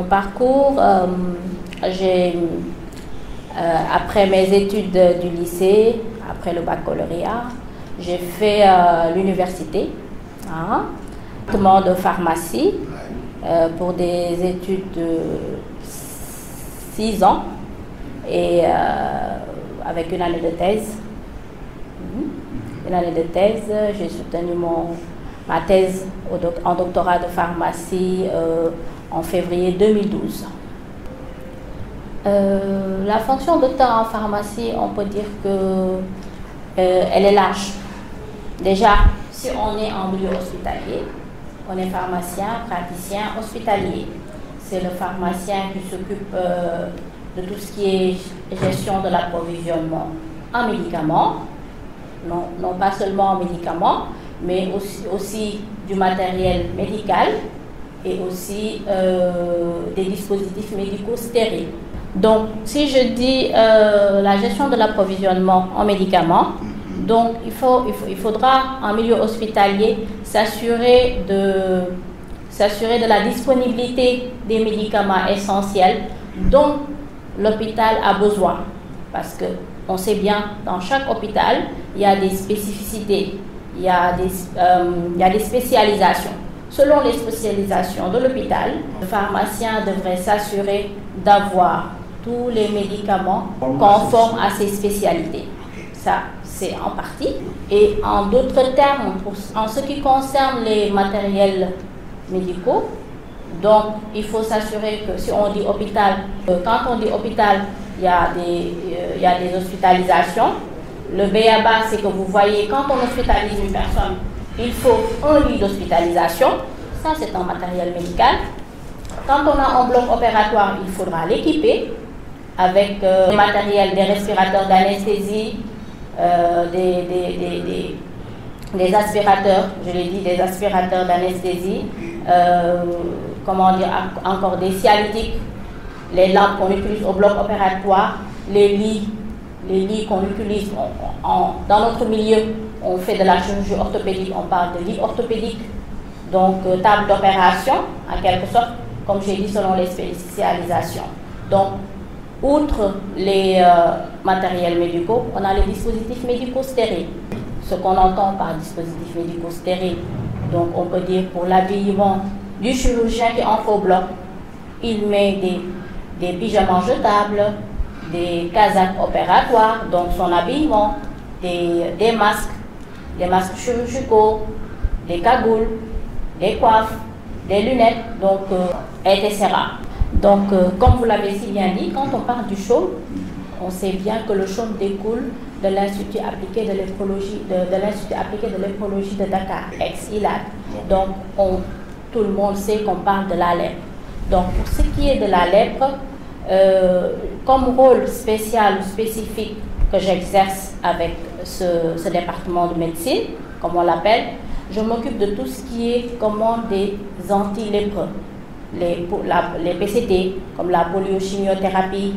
parcours, après mes études du lycée, après le baccalauréat, j'ai fait l'université, de pharmacie, pour des études de 6 ans et avec une année de thèse. Une année de thèse, j'ai soutenu ma thèse en doctorat de pharmacie en février 2012. La fonction docteur en pharmacie, on peut dire que elle est large. Déjà, si on est en milieu hospitalier, on est pharmacien, praticien hospitalier. C'est le pharmacien qui s'occupe de tout ce qui est gestion de l'approvisionnement en médicaments, non pas seulement en médicaments, mais aussi du matériel médical et aussi des dispositifs médicaux stériles. Donc, si je dis la gestion de l'approvisionnement en médicaments, donc il faudra en milieu hospitalier s'assurer de la disponibilité des médicaments essentiels dont l'hôpital a besoin. Parce qu'on sait bien, dans chaque hôpital, il y a des spécificités, il y a des spécialisations. Selon les spécialisations de l'hôpital, le pharmacien devrait s'assurer d'avoir tous les médicaments conformes à ses spécialités. Ça, c'est en partie. Et en d'autres termes, en ce qui concerne les matériels médicaux, donc il faut s'assurer que si on dit hôpital, quand on dit hôpital, il y a des hospitalisations. Le b.a.-ba, c'est que vous voyez, quand on hospitalise une personne, il faut un lit d'hospitalisation. Ça, c'est un matériel médical. Quand on a un bloc opératoire, il faudra l'équiper avec des matériels, des respirateurs d'anesthésie, des aspirateurs, je l'ai dit, des aspirateurs d'anesthésie, comment dire, encore des cialytiques, les lampes qu'on utilise au bloc opératoire, les lits qu'on utilise dans notre milieu, on fait de la chirurgie orthopédique, on parle de lit orthopédique, donc table d'opération, en quelque sorte, comme j'ai dit, selon les spécialisations. Donc, outre les matériels médicaux, on a les dispositifs médicaux stériles. Ce qu'on entend par dispositifs médicaux stériles, donc on peut dire pour l'habillement du chirurgien qui entre au bloc, il met des pyjamas jetables, des casaques opératoires, donc son habillement, des masques chirurgicaux, des cagoules, des coiffes, des lunettes, donc etc. Donc, comme vous l'avez si bien dit, quand on parle du chaume, on sait bien que le chaume découle de l'Institut appliqué de l'éphrologie de Dakar, ex-ILAD. Donc, tout le monde sait qu'on parle de la lèpre. Donc, pour ce qui est de la lèpre, comme rôle spécial ou spécifique que j'exerce avec ce département de médecine, comme on l'appelle, je m'occupe de tout ce qui est commande des antilépreux. Les PCT, comme la poliochimiothérapie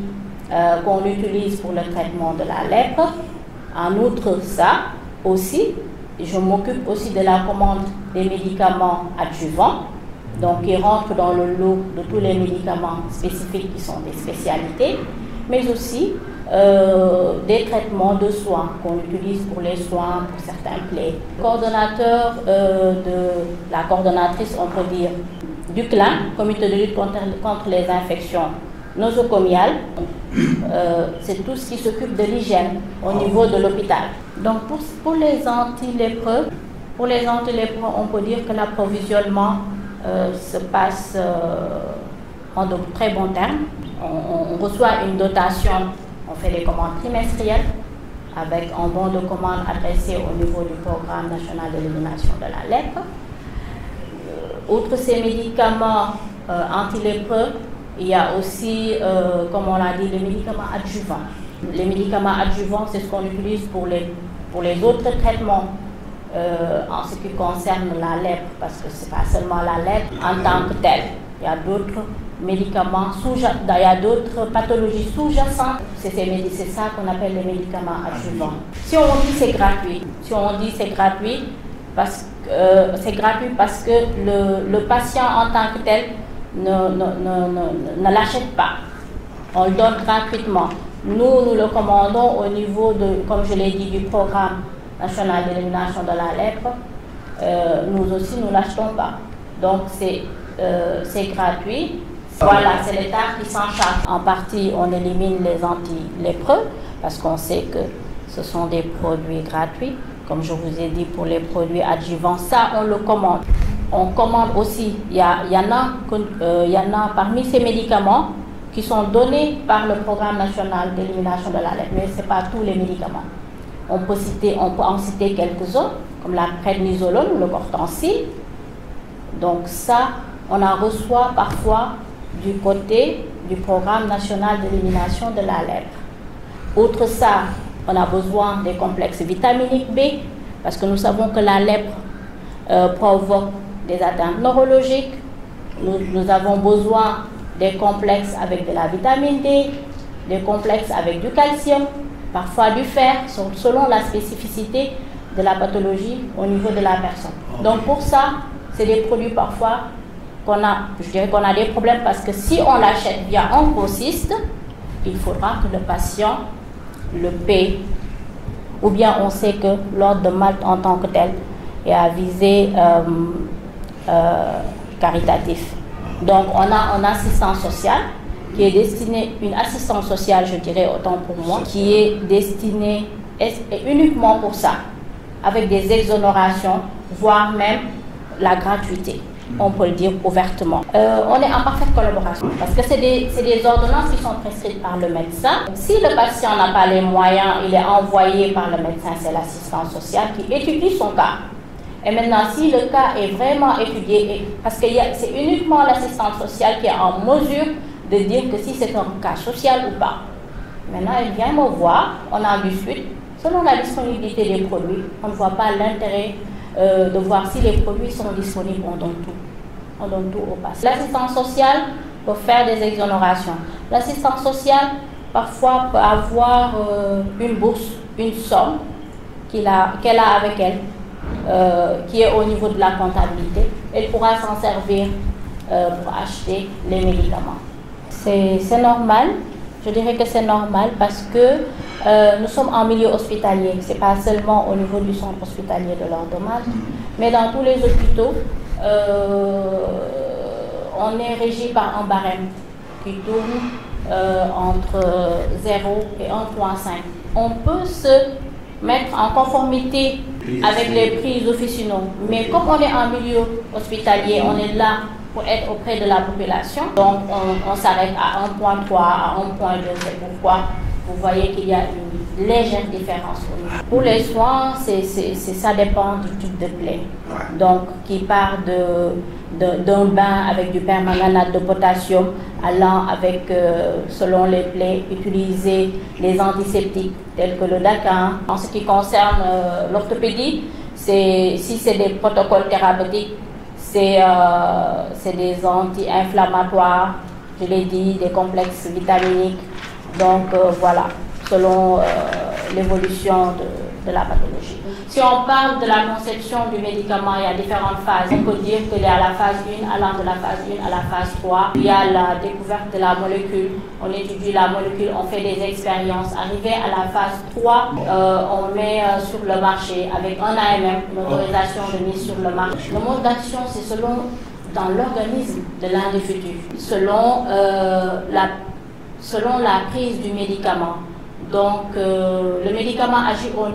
qu'on utilise pour le traitement de la lèpre. En outre, ça aussi, je m'occupe aussi de la commande des médicaments adjuvants, donc qui rentrent dans le lot de tous les médicaments spécifiques qui sont des spécialités, mais aussi des traitements de soins qu'on utilise pour les soins, pour certains plaies. Le coordonnateur la coordonnatrice, on peut dire, du CLIN, Comité de lutte contre les infections nosocomiales, c'est tout ce qui s'occupe de l'hygiène au niveau de l'hôpital. Donc pour les antilépreux, on peut dire que l'approvisionnement se passe en de très bons termes. On reçoit une dotation, on fait des commandes trimestrielles avec un bon de commande adressé au niveau du programme national d'élimination de la lèpre. Outre ces médicaments antilépreux, il y a aussi, comme on l'a dit, les médicaments adjuvants. Les médicaments adjuvants, c'est ce qu'on utilise pour les autres traitements en ce qui concerne la lèpre, parce que ce n'est pas seulement la lèpre en tant que telle. Il y a d'autres médicaments, il y a d'autres pathologies sous-jacentes. C'est ça qu'on appelle les médicaments adjuvants. Si on dit c'est gratuit, parce que le patient en tant que tel ne l'achètent pas. On le donne gratuitement. Nous le commandons au niveau de, comme je l'ai dit, du programme national d'élimination de la lèpre. Nous aussi, nous ne l'achetons pas. Donc, c'est gratuit. Voilà, c'est l'État qui s'en charge. En partie, on élimine les anti-lépreux parce qu'on sait que ce sont des produits gratuits. Comme je vous ai dit, pour les produits adjuvants, ça, on le commande. On commande aussi, il y en a parmi ces médicaments qui sont donnés par le programme national d'élimination de la lèpre, mais ce n'est pas tous les médicaments. On peut en citer quelques-uns, comme la prednisolone, le Cortencil. Donc ça, on en reçoit parfois du côté du programme national d'élimination de la lèpre. Outre ça, on a besoin des complexes vitaminiques B, parce que nous savons que la lèpre provoque des atteintes neurologiques. Nous avons besoin des complexes avec de la vitamine D, des complexes avec du calcium, parfois du fer, selon la spécificité de la pathologie au niveau de la personne. Donc pour ça, c'est des produits parfois je dirais qu'on a des problèmes parce que si on l'achète via un grossiste, il faudra que le patient le paie. Ou bien on sait que l'ordre de Malte en tant que tel est à visée caritatif. Donc on a une assistance sociale qui est destinée, une assistance sociale je dirais autant pour moi, qui est destinée uniquement pour ça, avec des exonérations, voire même la gratuité. On peut le dire ouvertement. On est en parfaite collaboration parce que c'est des ordonnances qui sont prescrites par le médecin. Si le patient n'a pas les moyens, il est envoyé par le médecin, c'est l'assistance sociale qui étudie son cas. Et maintenant, si le cas est vraiment étudié, parce que c'est uniquement l'assistance sociale qui est en mesure de dire que si c'est un cas social ou pas. Maintenant, elle vient me voir, on en discute. Selon la disponibilité des produits, on ne voit pas l'intérêt de voir si les produits sont disponibles, on donne tout. On donne tout au patient. L'assistance sociale peut faire des exonérations. L'assistance sociale, parfois, peut avoir une bourse, une somme qu'elle a avec elle, qui est au niveau de la comptabilité. Elle pourra s'en servir pour acheter les médicaments. C'est normal. Je dirais que c'est normal parce que nous sommes en milieu hospitalier. Ce n'est pas seulement au niveau du centre hospitalier de l'Ordre de Malte, mais dans tous les hôpitaux, on est régi par un barème qui tourne entre 0 et 1,5. On peut se mettre en conformité avec les prix officinaux, mais comme on est en milieu hospitalier, on est là pour être auprès de la population. Donc on s'arrête à 1,3, à 1,2, c'est pourquoi vous voyez qu'il y a une légère différence. Pour les soins, ça dépend du type de plaie. Donc qui part d'un bain avec du permanganate de potassium, allant avec, selon les plaies, utiliser les antiseptiques tels que le Dakin. En ce qui concerne l'orthopédie, si c'est des protocoles thérapeutiques, c'est des anti-inflammatoires, je l'ai dit, des complexes vitaminiques. Donc voilà, selon l'évolution de la pathologie. Si on parle de la conception du médicament, il y a différentes phases. On peut dire qu'il y a la phase 1, allant de la phase 1 à la phase 3. Il y a la découverte de la molécule, on étudie la molécule, on fait des expériences. Arrivé à la phase 3, on met sur le marché avec un AMM, une autorisation de mise sur le marché. Le mode d'action, c'est selon dans l'organisme de l'individu, selon la prise du médicament. Donc, le médicament agit au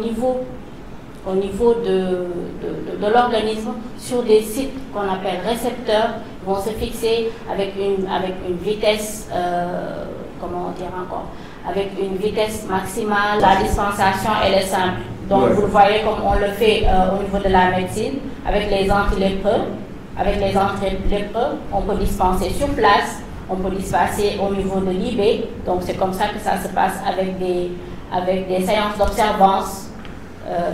niveau de l'organisme sur des sites qu'on appelle récepteurs, vont se fixer avec une vitesse, comment dire encore, avec une vitesse maximale. La dispensation, elle est simple. Donc, vous le voyez comme on le fait au niveau de la médecine, avec les antilépreux. Avec les antilépreux, on peut dispenser sur place. On peut dispenser au niveau de l'IB, donc c'est comme ça que ça se passe avec des séances d'observance,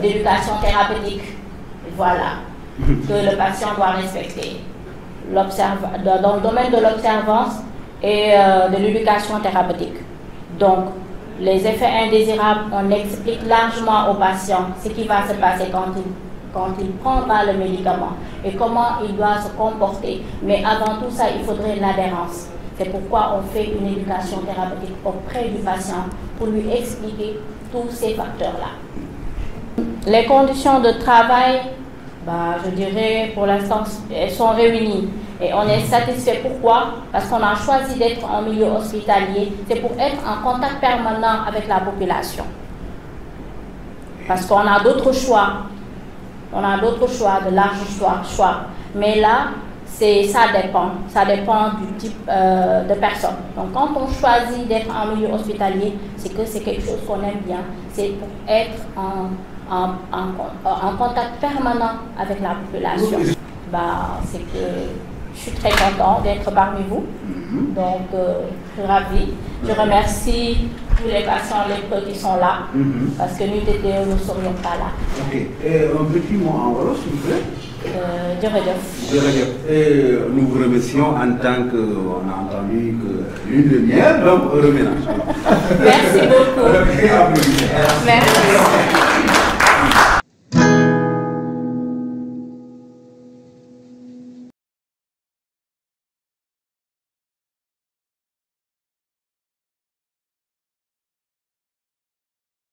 d'éducation thérapeutique, voilà, que le patient doit respecter. Dans le domaine de l'observance et de l'éducation thérapeutique. Donc, les effets indésirables, on explique largement au patient ce qui va se passer quand il prendra le médicament et comment il doit se comporter. Mais avant tout ça, il faudrait l'adhérence. C'est pourquoi on fait une éducation thérapeutique auprès du patient pour lui expliquer tous ces facteurs-là. Les conditions de travail, je dirais pour l'instant, elles sont réunies. Et on est satisfait. Pourquoi? Parce qu'on a choisi d'être en milieu hospitalier. C'est pour être en contact permanent avec la population. Parce qu'on a d'autres choix. On a d'autres choix, de larges choix. Mais là, ça dépend du type de personne. Donc quand on choisit d'être en milieu hospitalier, c'est que c'est quelque chose qu'on aime bien. C'est pour être en contact permanent avec la population. C'est que je suis très contente d'être parmi vous. Donc, je suis ravie. Je remercie tous les patients lépreux qui sont là, parce que nous ne serions pas là. Ok. Et un petit mot en wolof, s'il vous plaît. Nous vous remercions en tant qu'on a entendu que l'une de miel, donc un reménage. Merci beaucoup. Merci.